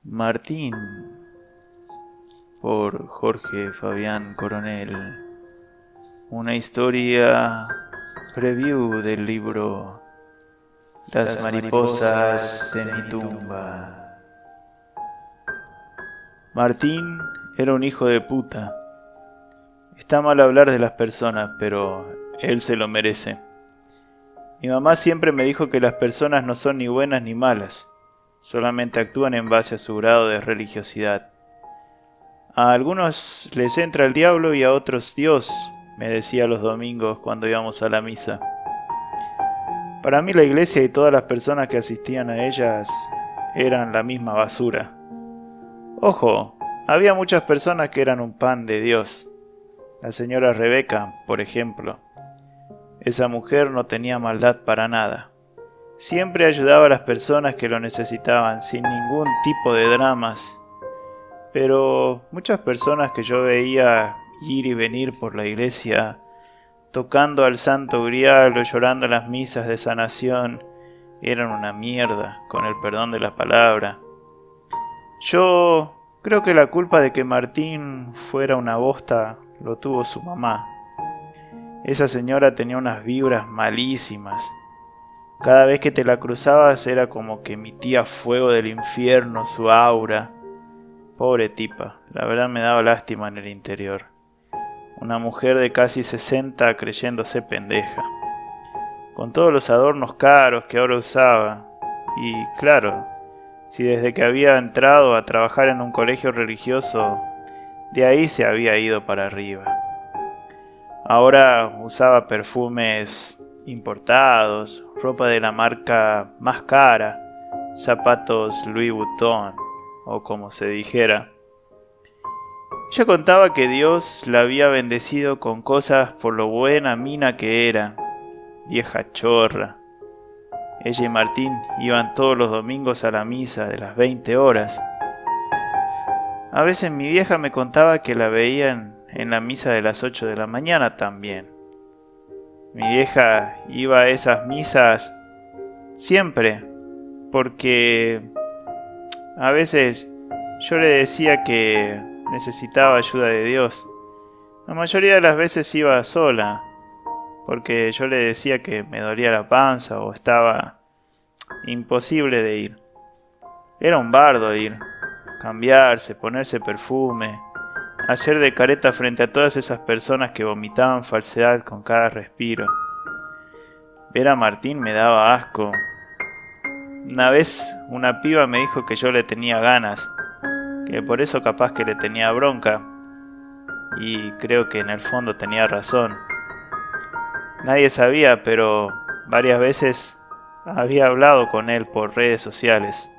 Martín, por Jorge Fabián Coronel. Una historia preview del libro Las mariposas de mi tumba. Martín era un hijo de puta. Está mal hablar de las personas, pero él se lo merece. Mi mamá siempre me dijo que las personas no son ni buenas ni malas, solamente actúan en base a su grado de religiosidad. A algunos les entra el diablo y a otros Dios, me decía los domingos cuando íbamos a la misa. Para mí la iglesia y todas las personas que asistían a ellas eran la misma basura. Ojo, había muchas personas que eran un pan de Dios. La señora Rebeca, por ejemplo. Esa mujer no tenía maldad para nada. Siempre ayudaba a las personas que lo necesitaban sin ningún tipo de dramas. Pero muchas personas que yo veía ir y venir por la iglesia, tocando al Santo Grial o llorando las misas de sanación, eran una mierda, con el perdón de la palabra. Yo creo que la culpa de que Martín fuera una bosta lo tuvo su mamá. Esa señora tenía unas vibras malísimas. Cada vez que te la cruzabas era como que emitía fuego del infierno su aura. Pobre tipa, la verdad me daba lástima en el interior. Una mujer de casi 60 creyéndose pendeja. Con todos los adornos caros que ahora usaba. Y claro, si desde que había entrado a trabajar en un colegio religioso, de ahí se había ido para arriba. Ahora usaba perfumes importados, ropa de la marca más cara, zapatos Louis Vuitton, o como se dijera. Ella contaba que Dios la había bendecido con cosas por lo buena mina que era, vieja chorra. Ella y Martín iban todos los domingos a la misa de las 20 horas. A veces mi vieja me contaba que la veían en la misa de las 8 de la mañana también. Mi vieja iba a esas misas siempre, porque a veces yo le decía que necesitaba ayuda de Dios. La mayoría de las veces iba sola, porque yo le decía que me dolía la panza o estaba imposible de ir. Era un bardo ir, cambiarse, ponerse perfume, hacer de careta frente a todas esas personas que vomitaban falsedad con cada respiro. Ver a Martín me daba asco. Una vez una piba me dijo que yo le tenía ganas, que por eso capaz que le tenía bronca, y creo que en el fondo tenía razón. Nadie sabía, pero varias veces había hablado con él por redes sociales.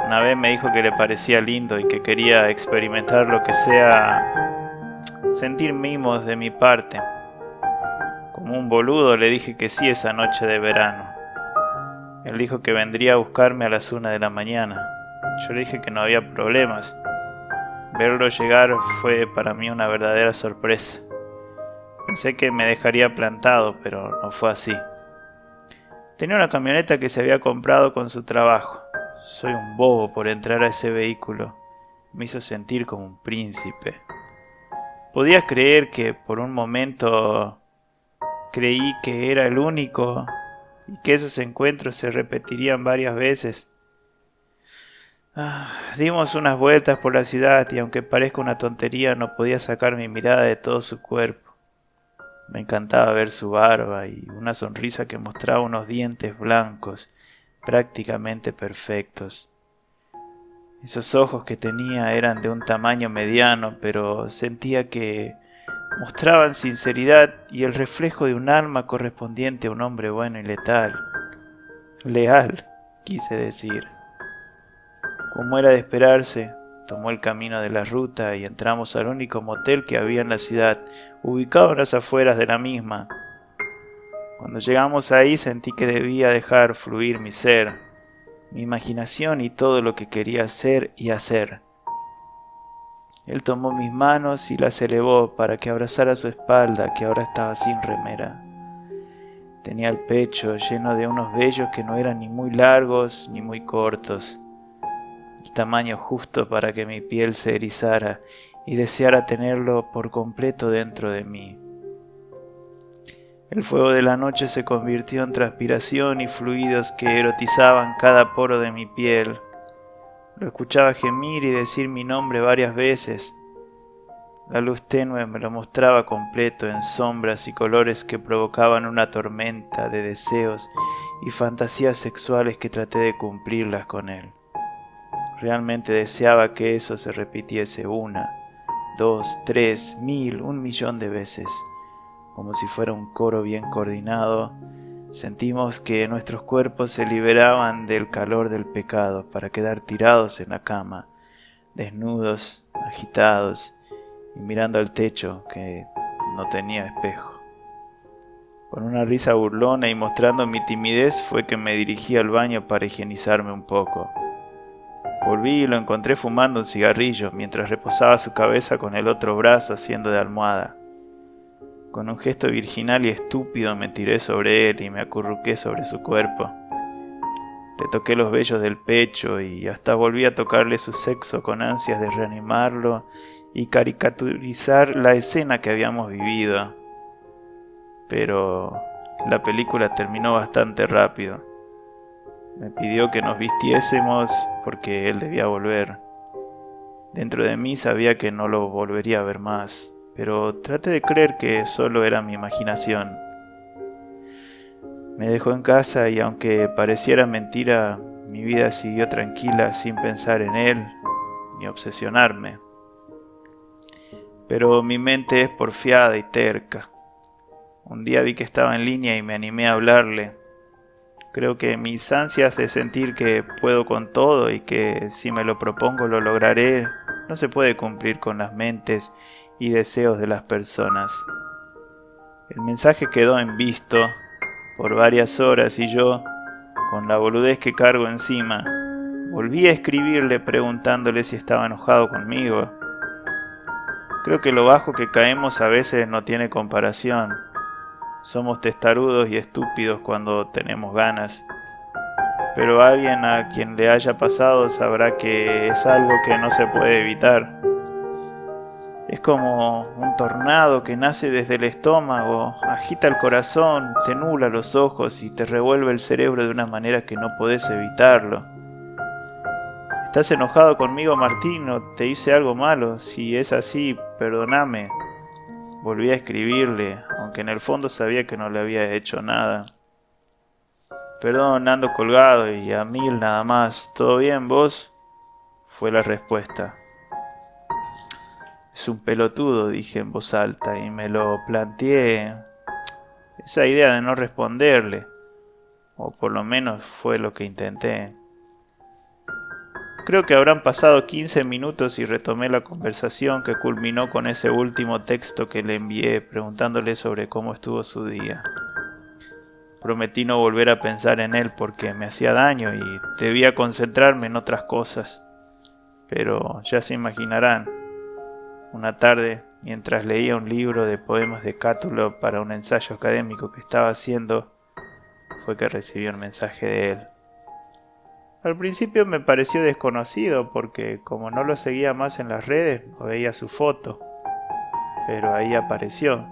Una vez me dijo que le parecía lindo y que quería experimentar lo que sea sentir mimos de mi parte. Como un boludo le dije que sí esa noche de verano. Él dijo que vendría a buscarme a las 1 de la mañana. Yo le dije que no había problemas. Verlo llegar fue para mí una verdadera sorpresa. Pensé que me dejaría plantado, pero no fue así. Tenía una camioneta que se había comprado con su trabajo. Soy un bobo por entrar a ese vehículo. Me hizo sentir como un príncipe. Podía creer que por un momento creí que era el único y que esos encuentros se repetirían varias veces. Dimos unas vueltas por la ciudad y aunque parezca una tontería no podía sacar mi mirada de todo su cuerpo. Me encantaba ver su barba y una sonrisa que mostraba unos dientes blancos, prácticamente perfectos. Esos ojos que tenía eran de un tamaño mediano, pero sentía que mostraban sinceridad y el reflejo de un alma correspondiente a un hombre bueno y letal. Leal, quise decir. Como era de esperarse, tomó el camino de la ruta y entramos al único motel que había en la ciudad, ubicado en las afueras de la misma. Cuando llegamos ahí sentí que debía dejar fluir mi ser, mi imaginación y todo lo que quería ser y hacer. Él tomó mis manos y las elevó para que abrazara su espalda, que ahora estaba sin remera. Tenía el pecho lleno de unos vellos que no eran ni muy largos ni muy cortos. el tamaño justo para que mi piel se erizara y deseara tenerlo por completo dentro de mí. El fuego de la noche se convirtió en transpiración y fluidos que erotizaban cada poro de mi piel. Lo escuchaba gemir y decir mi nombre varias veces. La luz tenue me lo mostraba completo en sombras y colores que provocaban una tormenta de deseos y fantasías sexuales que traté de cumplirlas con él. Realmente deseaba que eso se repitiese 1, 2, 3, 1000, 1.000.000 de veces. Como si fuera un coro bien coordinado, sentimos que nuestros cuerpos se liberaban del calor del pecado para quedar tirados en la cama, desnudos, agitados y mirando al techo que no tenía espejo. Con una risa burlona y mostrando mi timidez fue que me dirigí al baño para higienizarme un poco. Volví y lo encontré fumando un cigarrillo mientras reposaba su cabeza con el otro brazo haciendo de almohada. Con un gesto virginal y estúpido me tiré sobre él y me acurruqué sobre su cuerpo. Le toqué los vellos del pecho y hasta volví a tocarle su sexo con ansias de reanimarlo y caricaturizar la escena que habíamos vivido. Pero la película terminó bastante rápido. Me pidió que nos vistiésemos porque él debía volver. Dentro de mí sabía que no lo volvería a ver más, pero traté de creer que solo era mi imaginación. Me dejó en casa y aunque pareciera mentira, mi vida siguió tranquila sin pensar en él ni obsesionarme. Pero mi mente es porfiada y terca. Un día vi que estaba en línea y me animé a hablarle. Creo que mis ansias de sentir que puedo con todo y que si me lo propongo lo lograré, no se puede cumplir con las mentes y deseos de las personas. El mensaje quedó en visto por varias horas y yo, con la boludez que cargo encima, volví a escribirle preguntándole si estaba enojado conmigo. Creo que lo bajo que caemos a veces no tiene comparación. Somos testarudos y estúpidos cuando tenemos ganas. Pero alguien a quien le haya pasado sabrá que es algo que no se puede evitar. Es como un tornado que nace desde el estómago, agita el corazón, te nubla los ojos y te revuelve el cerebro de una manera que no podés evitarlo. ¿Estás enojado conmigo, Martín, o te hice algo malo? Si es así, perdóname. Volví a escribirle, aunque en el fondo sabía que no le había hecho nada. Perdón, ando colgado y a 1000 nada más. ¿Todo bien, vos? Fue la respuesta. Es un pelotudo, dije en voz alta, y me lo planteé. Esa idea de no responderle, o por lo menos fue lo que intenté. Creo que habrán pasado 15 minutos y retomé la conversación que culminó con ese último texto que le envié preguntándole sobre cómo estuvo su día. Prometí no volver a pensar en él porque me hacía daño y debía concentrarme en otras cosas. Pero ya se imaginarán, una tarde, mientras leía un libro de poemas de Cátulo para un ensayo académico que estaba haciendo, fue que recibí un mensaje de él. Al principio me pareció desconocido porque como no lo seguía más en las redes, no veía su foto. Pero ahí apareció,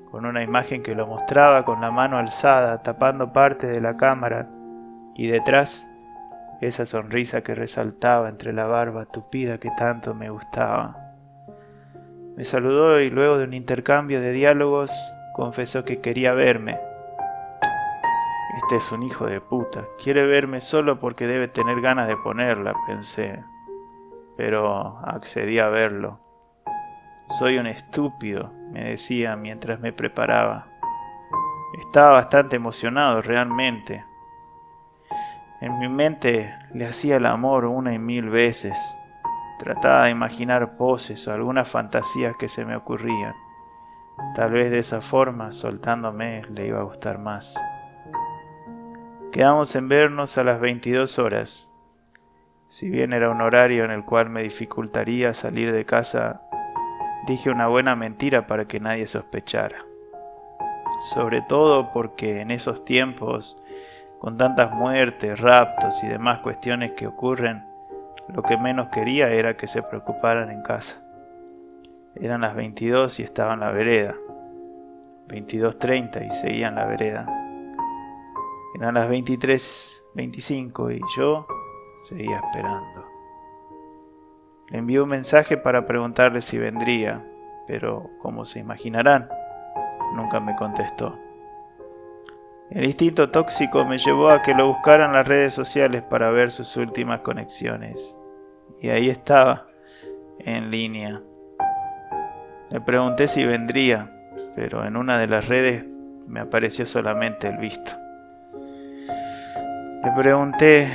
con una imagen que lo mostraba con la mano alzada, tapando parte de la cámara, y detrás, esa sonrisa que resaltaba entre la barba tupida que tanto me gustaba. Me saludó y luego de un intercambio de diálogos, confesó que quería verme. Este es un hijo de puta. Quiere verme solo porque debe tener ganas de ponerla, pensé. Pero accedí a verlo. Soy un estúpido, me decía mientras me preparaba. Estaba bastante emocionado realmente. En mi mente le hacía el amor 1.000 veces. Trataba de imaginar poses o algunas fantasías que se me ocurrían. Tal vez de esa forma, soltándome, le iba a gustar más. Quedamos en vernos a las 22 horas. Si bien era un horario en el cual me dificultaría salir de casa, dije una buena mentira para que nadie sospechara. Sobre todo porque en esos tiempos, con tantas muertes, raptos y demás cuestiones que ocurren, lo que menos quería era que se preocuparan en casa. Eran las 22 y estaba en la vereda. 22:30 y seguía en la vereda. Eran las 23:25 y yo seguía esperando. Le envié un mensaje para preguntarle si vendría, pero como se imaginarán, nunca me contestó. El instinto tóxico me llevó a que lo buscara en las redes sociales para ver sus últimas conexiones. Y ahí estaba, en línea. Le pregunté si vendría, pero en una de las redes me apareció solamente el visto. Le pregunté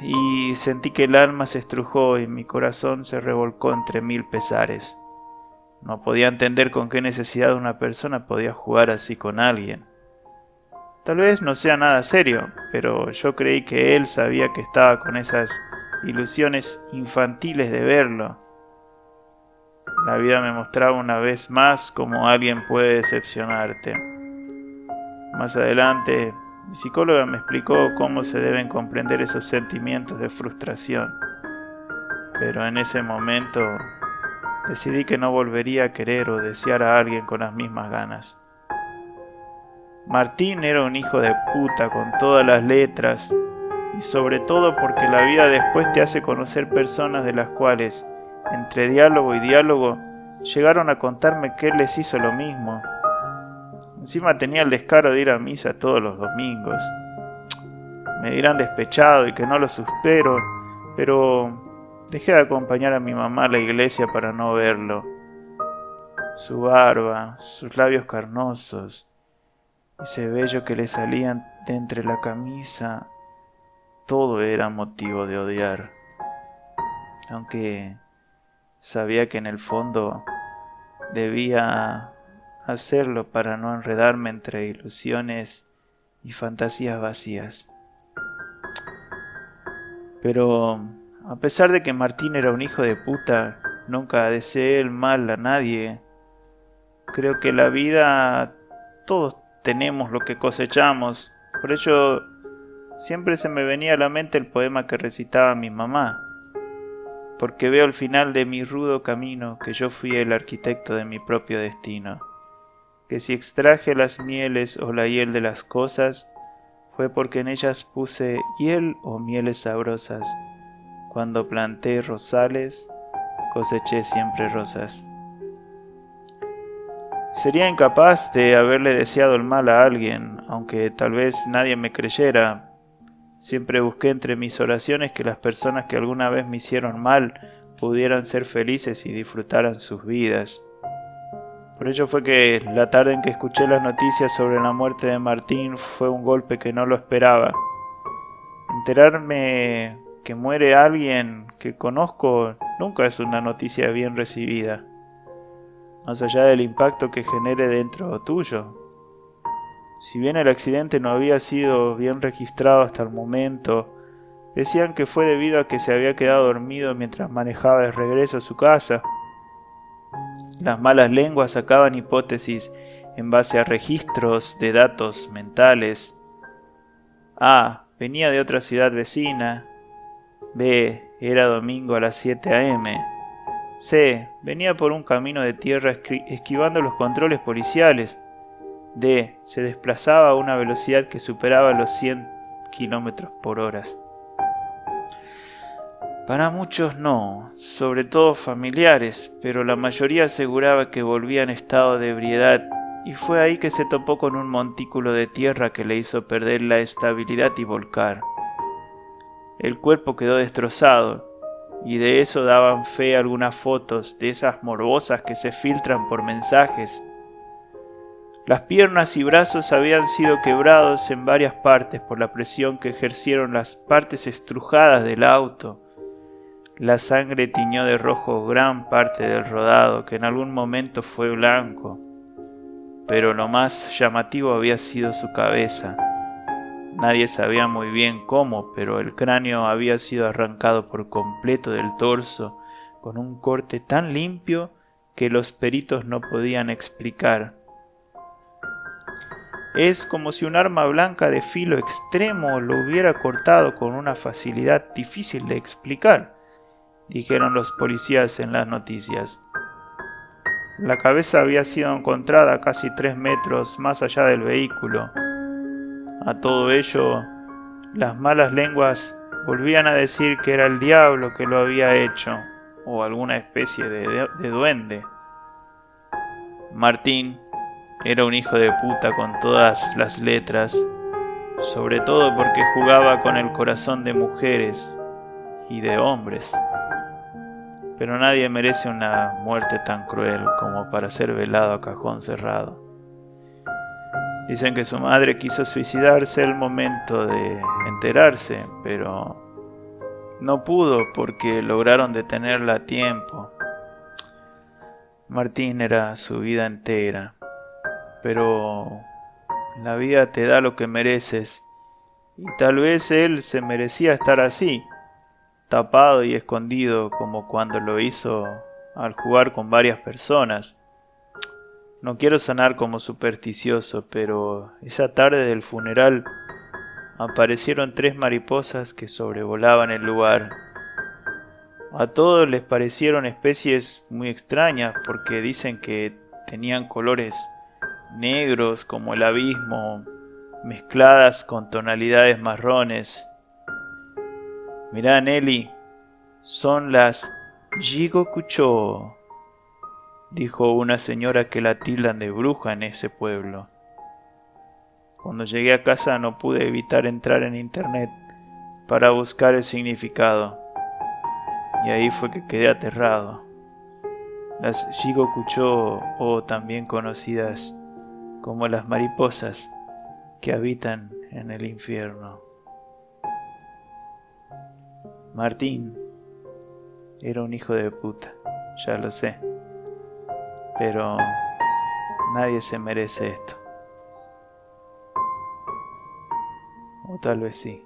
y sentí que el alma se estrujó y mi corazón se revolcó entre 1000 pesares. No podía entender con qué necesidad una persona podía jugar así con alguien. Tal vez no sea nada serio, pero yo creí que él sabía que estaba con esas ilusiones infantiles de verlo. La vida me mostraba una vez más cómo alguien puede decepcionarte. Más adelante, mi psicóloga me explicó cómo se deben comprender esos sentimientos de frustración. Pero en ese momento decidí que no volvería a querer o desear a alguien con las mismas ganas. Martín era un hijo de puta con todas las letras, y sobre todo porque la vida después te hace conocer personas de las cuales, entre diálogo y diálogo, llegaron a contarme que él les hizo lo mismo. Encima tenía el descaro de ir a misa todos los domingos. Me dirán despechado y que no lo supero, pero dejé de acompañar a mi mamá a la iglesia para no verlo. Su barba, sus labios carnosos, ese vello que le salían de entre la camisa, todo era motivo de odiar. Aunque sabía que en el fondo debía hacerlo para no enredarme entre ilusiones y fantasías vacías. Pero a pesar de que Martín era un hijo de puta, nunca deseé el mal a nadie. Creo que la vida todos tenemos lo que cosechamos. Por ello siempre se me venía a la mente el poema que recitaba mi mamá. Porque veo al final de mi rudo camino que yo fui el arquitecto de mi propio destino. Que si extraje las mieles o la hiel de las cosas, fue porque en ellas puse hiel o mieles sabrosas. Cuando planté rosales, coseché siempre rosas. Sería incapaz de haberle deseado el mal a alguien, aunque tal vez nadie me creyera. Siempre busqué entre mis oraciones que las personas que alguna vez me hicieron mal pudieran ser felices y disfrutaran sus vidas. Por ello fue que la tarde en que escuché las noticias sobre la muerte de Martín fue un golpe que no lo esperaba. Enterarme que muere alguien que conozco nunca es una noticia bien recibida, más allá del impacto que genere dentro tuyo. Si bien el accidente no había sido bien registrado hasta el momento, decían que fue debido a que se había quedado dormido mientras manejaba de regreso a su casa. Las malas lenguas sacaban hipótesis en base a registros de datos mentales. A. Venía de otra ciudad vecina. B. Era domingo a las 7 a.m. C. Venía por un camino de tierra esquivando los controles policiales. D. Se desplazaba a una velocidad que superaba los 100 km por hora. Para muchos no, sobre todo familiares, pero la mayoría aseguraba que volvía en estado de ebriedad y fue ahí que se topó con un montículo de tierra que le hizo perder la estabilidad y volcar. El cuerpo quedó destrozado y de eso daban fe algunas fotos de esas morbosas que se filtran por mensajes. Las piernas y brazos habían sido quebrados en varias partes por la presión que ejercieron las partes estrujadas del auto. La sangre tiñó de rojo gran parte del rodado, que en algún momento fue blanco. Pero lo más llamativo había sido su cabeza. Nadie sabía muy bien cómo, pero el cráneo había sido arrancado por completo del torso, con un corte tan limpio que los peritos no podían explicar. Es como si un arma blanca de filo extremo lo hubiera cortado con una facilidad difícil de explicar. dijeron los policías en las noticias. La cabeza había sido encontrada a casi 3 metros más allá del vehículo. A todo ello, las malas lenguas volvían a decir que era el diablo que lo había hecho, o alguna especie de duende. Martín era un hijo de puta con todas las letras, sobre todo porque jugaba con el corazón de mujeres y de hombres. Pero nadie merece una muerte tan cruel como para ser velado a cajón cerrado. Dicen que su madre quiso suicidarse al momento de enterarse, pero no pudo porque lograron detenerla a tiempo. Martín era su vida entera, pero la vida te da lo que mereces, y tal vez él se merecía estar así, tapado y escondido como cuando lo hizo al jugar con varias personas. No quiero sonar como supersticioso, pero esa tarde del funeral aparecieron 3 mariposas que sobrevolaban el lugar. A todos les parecieron especies muy extrañas porque dicen que tenían colores negros como el abismo, mezcladas con tonalidades marrones. Mirá, Nelly, son las Jigokucho, dijo una señora que la tildan de bruja en ese pueblo. Cuando llegué a casa no pude evitar entrar en internet para buscar el significado, y ahí fue que quedé aterrado. Las Jigokucho, o también conocidas como las mariposas que habitan en el infierno. Martín era un hijo de puta, ya lo sé, pero nadie se merece esto. O tal vez sí.